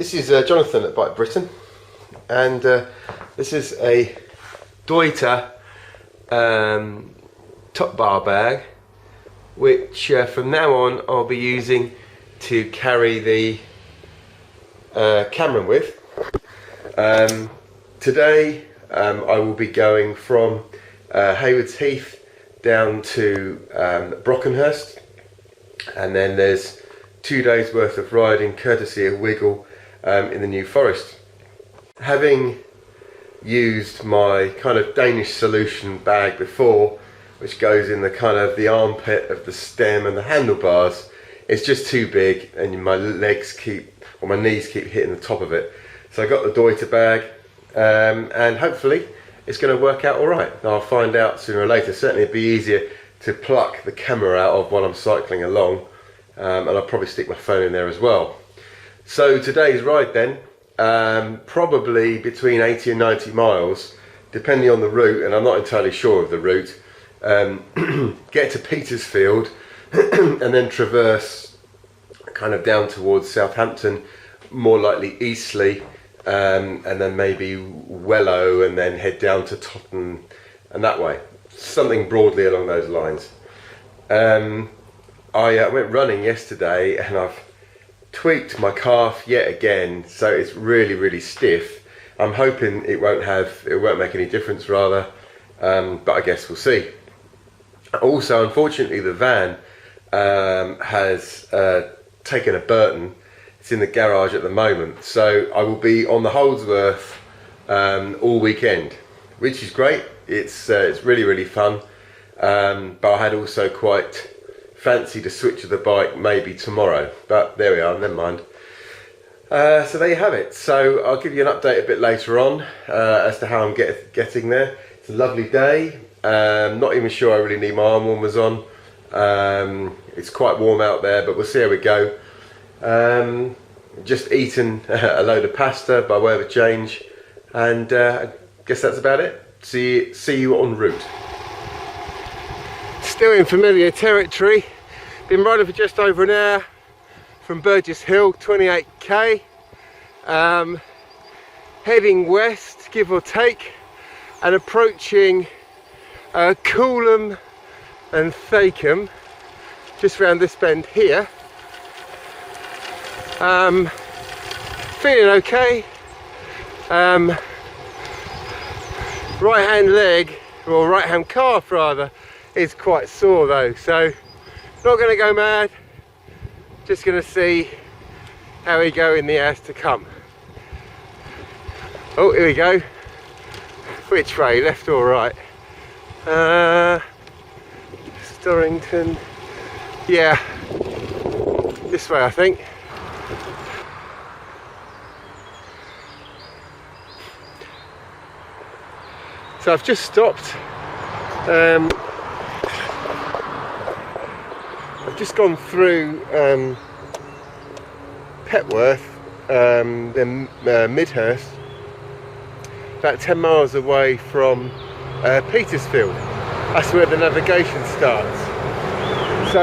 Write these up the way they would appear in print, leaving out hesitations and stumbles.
This is Jonathan at bikebritain, and this is a Deuter top bar bag, which from now on I'll be using to carry the camera with. Today I will be going from Haywards Heath down to Brockenhurst, and then there's 2 days worth of riding courtesy of Wiggle in the New Forest. Having used my kind of Danish solution bag before, which goes in the kind of the armpit of the stem and the handlebars, it's just too big and my legs keep, or my knees keep hitting the top of it. So I got the Deuter bag, and hopefully it's going to work out alright. I'll find out sooner or later. Certainly it'd be easier to pluck the camera out of while I'm cycling along, and I'll probably stick my phone in there as well. So today's ride then, probably between 80 and 90 miles, depending on the route, and I'm not entirely sure of the route. Get to Petersfield and then traverse kind of down towards Southampton, more likely Eastleigh, and then maybe Wellow, and then head down to Totton and that way. Something broadly along those lines. I went running yesterday and I've tweaked my calf yet again, so it's really stiff. I'm hoping it won't make any difference rather, but I guess we'll see. Also, unfortunately, the van has taken a Burton. It's in the garage at the moment, so I will be on the Holdsworth all weekend, which is great. It's really fun, but I had also quite fancy to switch to the bike maybe tomorrow, but there we are, never mind. So there you have it. So I'll give you an update a bit later on as to how I'm getting there. It's a lovely day. Not even sure I really need my arm warmers on. It's quite warm out there, but we'll see how we go. Just eaten a load of pasta by way of a change, and I guess that's about it. See you en route. Still in familiar territory. Been riding for just over an hour from Burgess Hill, 28k. Heading west, give or take, and approaching Coolham and Thacombe, just round this bend here. Feeling okay. Right hand leg, or right hand calf rather, is quite sore though, so not going to go mad, just going to see how we go in the hours to come. Oh, here we go. Which way, left or right? Storrington, yeah, this way I think. So I've just stopped. I've just gone through Petworth, then Midhurst, about 10 miles away from Petersfield. That's where the navigation starts. So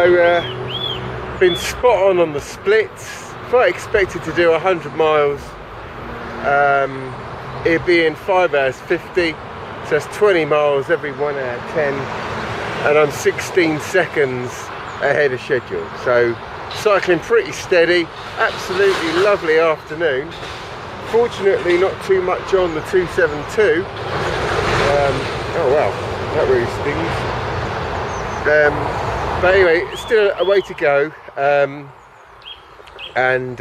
been spot on the splits. If I expected to do 100 miles, it'd be in 5 hours 50. So that's 20 miles every 1 hour 10, and I'm 16 seconds ahead of schedule. So cycling pretty steady, absolutely lovely afternoon. Fortunately not too much on the 272. Oh wow, that really stings. But anyway, still a way to go, and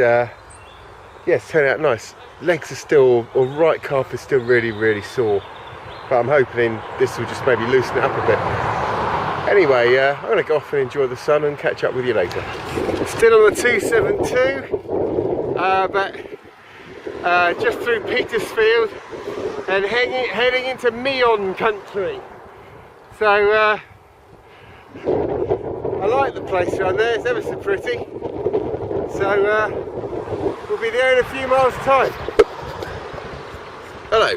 yes, turned out nice. Legs are still, or right calf is still really sore, but I'm hoping this will just maybe loosen it up a bit. Anyway, I'm going to go off and enjoy the sun and catch up with you later. Still on the 272, but just through Petersfield and heading into Meon country. So I like the place around there, it's ever so pretty. So we'll be there in a few miles' time. Hello.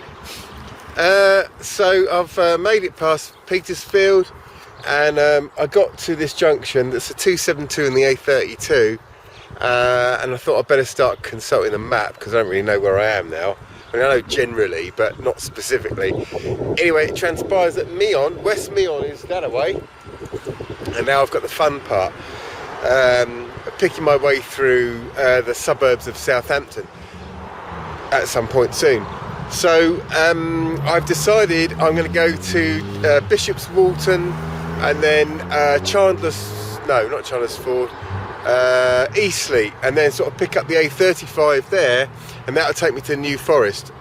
So I've made it past Petersfield, and I got to this junction that's a 272 and the A32, and I thought I'd better start consulting the map because I don't really know where I am now. I mean, I know generally, but not specifically. Anyway, it transpires that West Meon is that away, and now I've got the fun part, picking my way through the suburbs of Southampton at some point soon. So I've decided I'm going to go to Bishop's Walton and then Chandler's Ford, Eastleigh, and then sort of pick up the A35 there, and that'll take me to New Forest.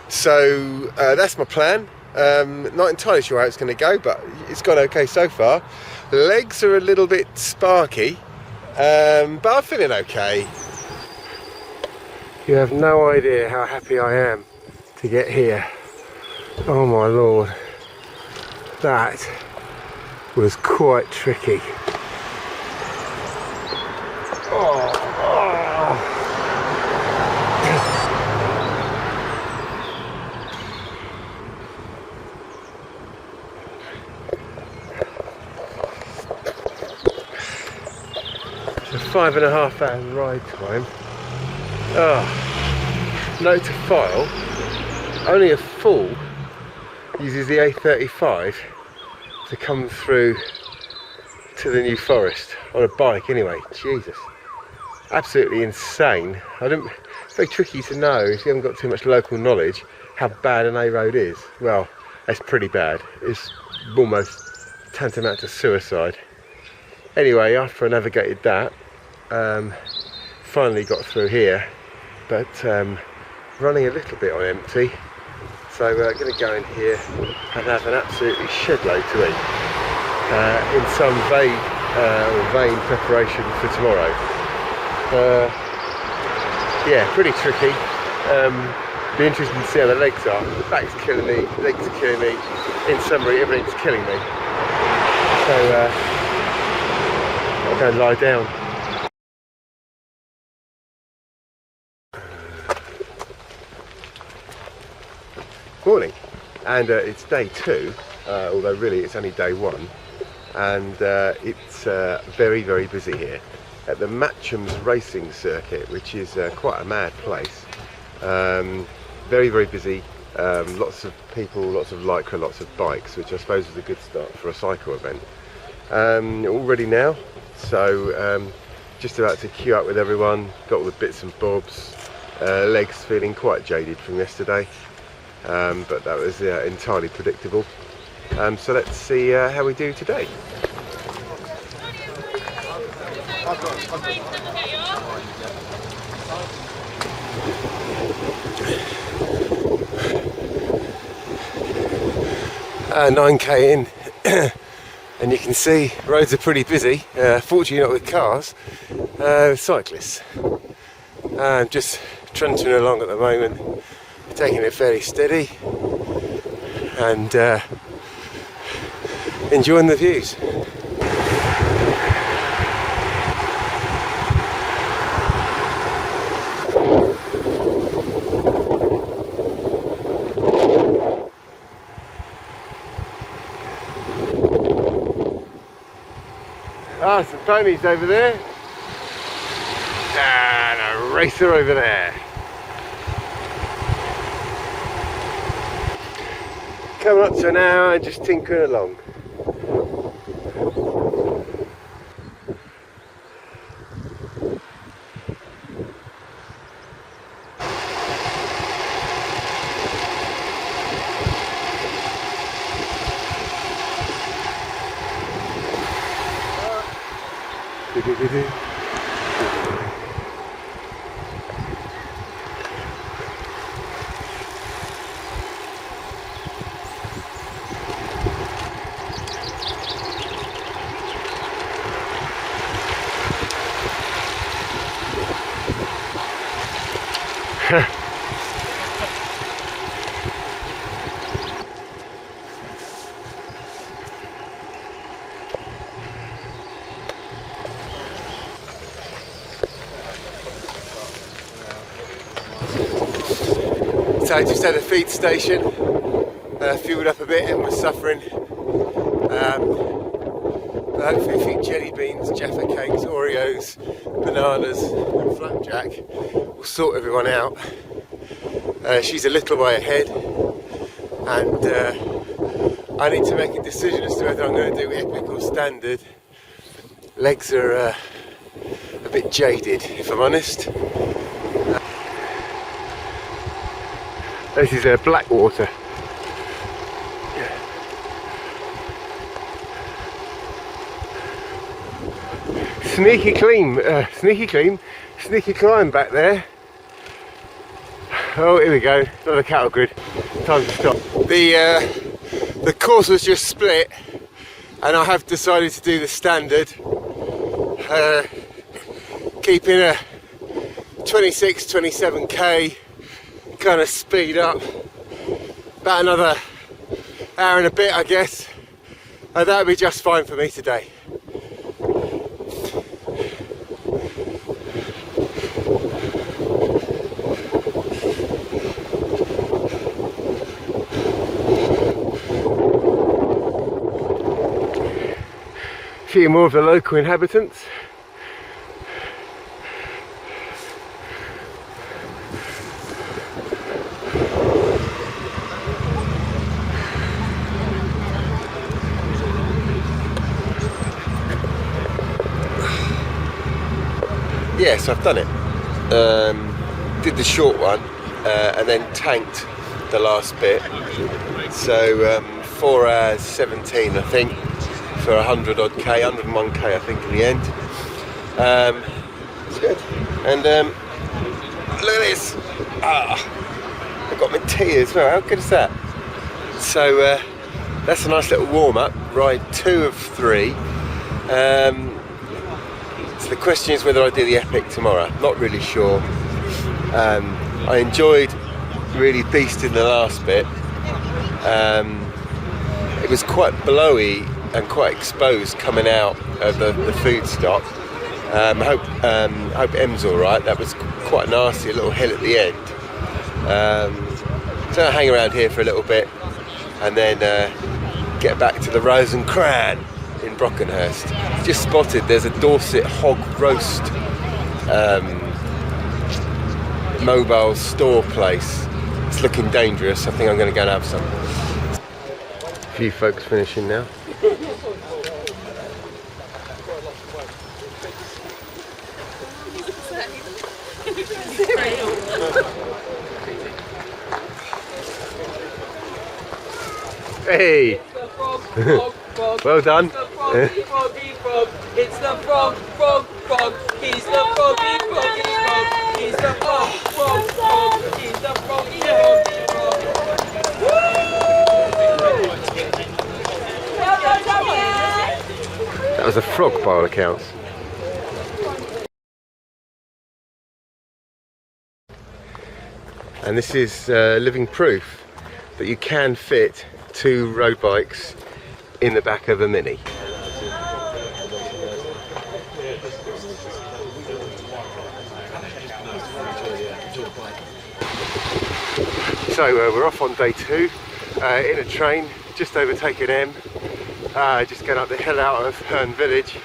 So that's my plan. Not entirely sure how it's going to go, but it's gone okay so far. The legs are a little bit sparky, but I'm feeling okay. You have no idea how happy I am to get here. Oh my lord, that was quite tricky. It's a 5.5 hour ride time. Note to file, only a fool uses the A35 to come through to the New Forest on a bike anyway. Jesus, absolutely insane. It's very tricky to know if you haven't got too much local knowledge how bad an A road is. Well, it's pretty bad. It's almost tantamount to suicide. Anyway, after I navigated that, finally got through here, but running a little bit on empty, so I'm going to go in here and have an absolutely shed load to eat in some vain preparation for tomorrow. Yeah, pretty tricky. Be interesting to see how the legs are. The back's killing me, legs are killing me. In summary, everything's killing me. So I'll go and lie down. Morning, and it's day 2, although really it's only day 1, and it's very, very busy here at the Matcham's racing circuit, which is quite a mad place. Very, very busy, lots of people, lots of lycra, lots of bikes, which I suppose is a good start for a cycle event. All ready now, so just about to queue up with everyone, got all the bits and bobs, legs feeling quite jaded from yesterday. But that was entirely predictable. So let's see how we do today. Uh, 9k in, and you can see roads are pretty busy. Fortunately not with cars, with cyclists. I'm just trunching along at the moment, taking it fairly steady and enjoying the views. Some ponies over there and a racer over there. Coming up to an hour and just tinkering along. So I just had a feed station, fueled up a bit and was suffering. Hopefully a few jelly beans, Jaffa cakes, Oreos, bananas and flapjack will sort everyone out. She's a little way ahead, and I need to make a decision as to whether I'm going to do epic or standard. Legs are a bit jaded, if I'm honest. This is Blackwater. Sneaky climb back there. Oh, here we go, another cattle grid. Time to stop. The course was just split, and I have decided to do the standard, keeping a 26-27k kind of speed up. About another hour and a bit, I guess. That'll be just fine for me today. A few more of the local inhabitants. Yes, I've done it. Did the short one and then tanked the last bit. So 4 hours 17, I think, for 100 odd k, 101k I think in the end. It's good. And look at this. I've got my tea as well. How good is that? So that's a nice little warm up. Ride 2 of 3. So the question is whether I do the epic tomorrow. Not really sure. I enjoyed really beasting the last bit. It was quite blowy and quite exposed coming out of the food stop. I hope Em's alright. That was quite nasty, a little hill at the end. So I'll hang around here for a little bit and then get back to the Rose and Cran in Brockenhurst. Just spotted there's a Dorset hog roast mobile store place. It's looking dangerous. I think I'm going to go and have some. A few folks finishing now. Hey! Well done. It's the frog, frog, frog. He's the froggy, froggy, frog. He's the frog, frog, frog. He's the froggy, froggy, frog. That was a frog by all accounts. And this is living proof that you can fit 2 road bikes in the back of a Mini. So we're off on day 2 in a train, just overtaken M, just going up the hill out of Herne Village,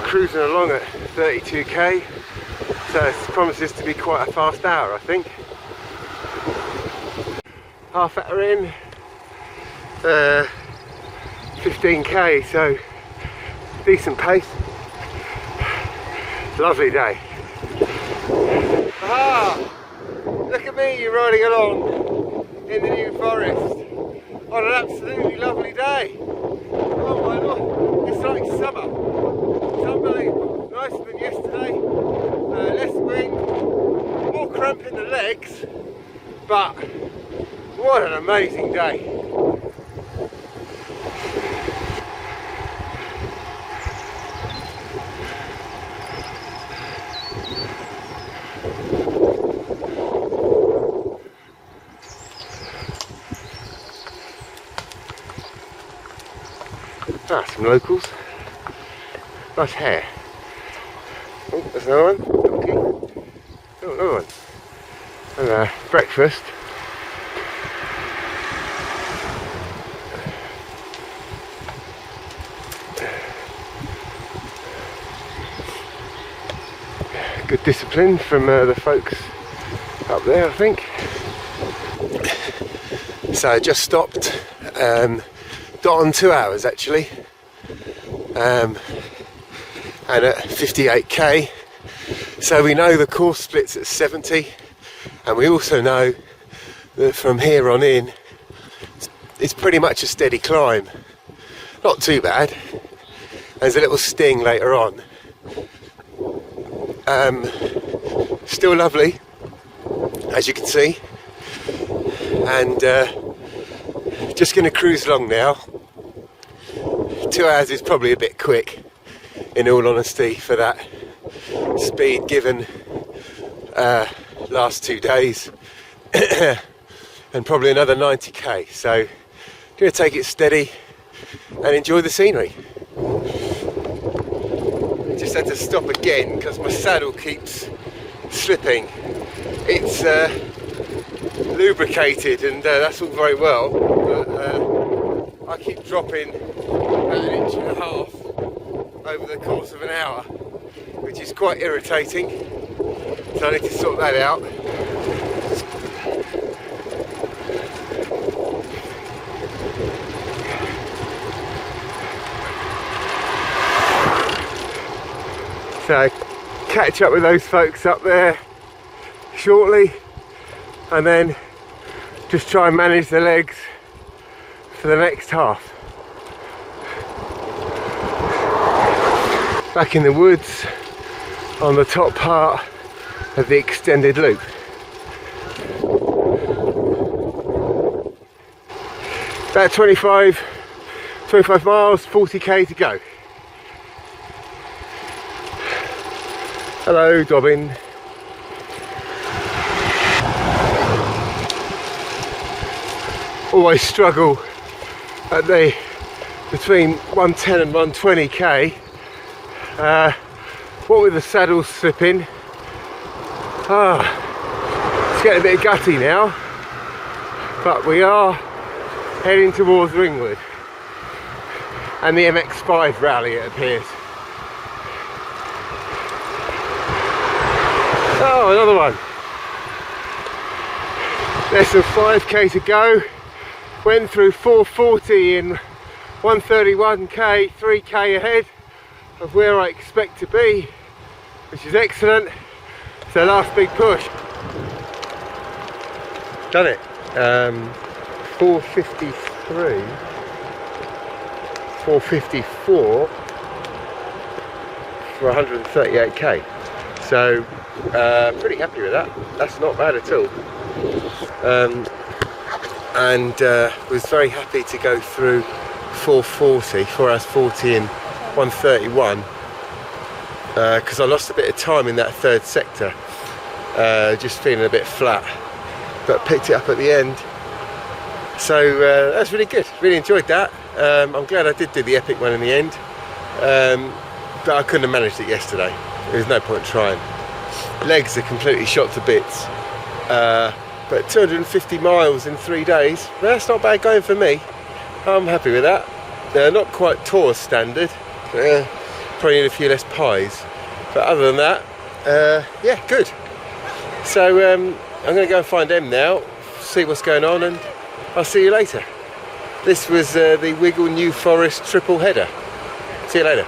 cruising along at 32k, so it promises to be quite a fast hour, I think. Half hour in, 15k, so decent pace. Lovely day. Look at me riding along in the New Forest on an absolutely lovely day. Oh my lord, it's like summer. It's unbelievable. Nicer than yesterday, less wind, more cramp in the legs, but what an amazing day. Some locals. Nice hair. Oh, there's another one. Donkey. Oh, another one. And breakfast. Good discipline from the folks up there, I think. So I just stopped, got on 2 hours actually, and at 58k. So we know the course splits at 70, and we also know that from here on in it's pretty much a steady climb. Not too bad. There's a little sting later on. Still lovely, as you can see, and just going to cruise along now. 2 hours is probably a bit quick, in all honesty, for that speed given last 2 days, and probably another 90k. So going to take it steady and enjoy the scenery. Just had to stop again because my saddle keeps slipping. It's lubricated, and that's all very well, but I keep dropping about 1.5 inches over the course of an hour, which is quite irritating, so I need to sort that out. So catch up with those folks up there shortly, and then just try and manage the legs for the next half. Back in the woods on the top part of the extended loop. About 25 miles, 40k to go. Hello, Dobbin. Always struggle at the between 110 and 120k. What with the saddles slipping, it's getting a bit gutty now, but we are heading towards Ringwood and the MX5 rally, it appears. Oh, another one. Less than 5k to go. Went through 440 in 131k, 3k ahead of where I expect to be, which is excellent. So last big push. Done it. 453, 454 for 138k. So pretty happy with that. That's not bad at all. And was very happy to go through 4 hours 40 in 131, because I lost a bit of time in that third sector, just feeling a bit flat, but picked it up at the end. So that's really good, really enjoyed that. I'm glad I did do the epic one in the end, but I couldn't have managed it yesterday. There's no point trying. Legs are completely shot to bits, but 250 miles in 3 days, that's not bad going for me. I'm happy with that. They're not quite tour standard, probably need a few less pies, but other than that, yeah, good. So I'm going to go and find them now, see what's going on, and I'll see you later. This was the Wiggle New Forest triple header. See you later.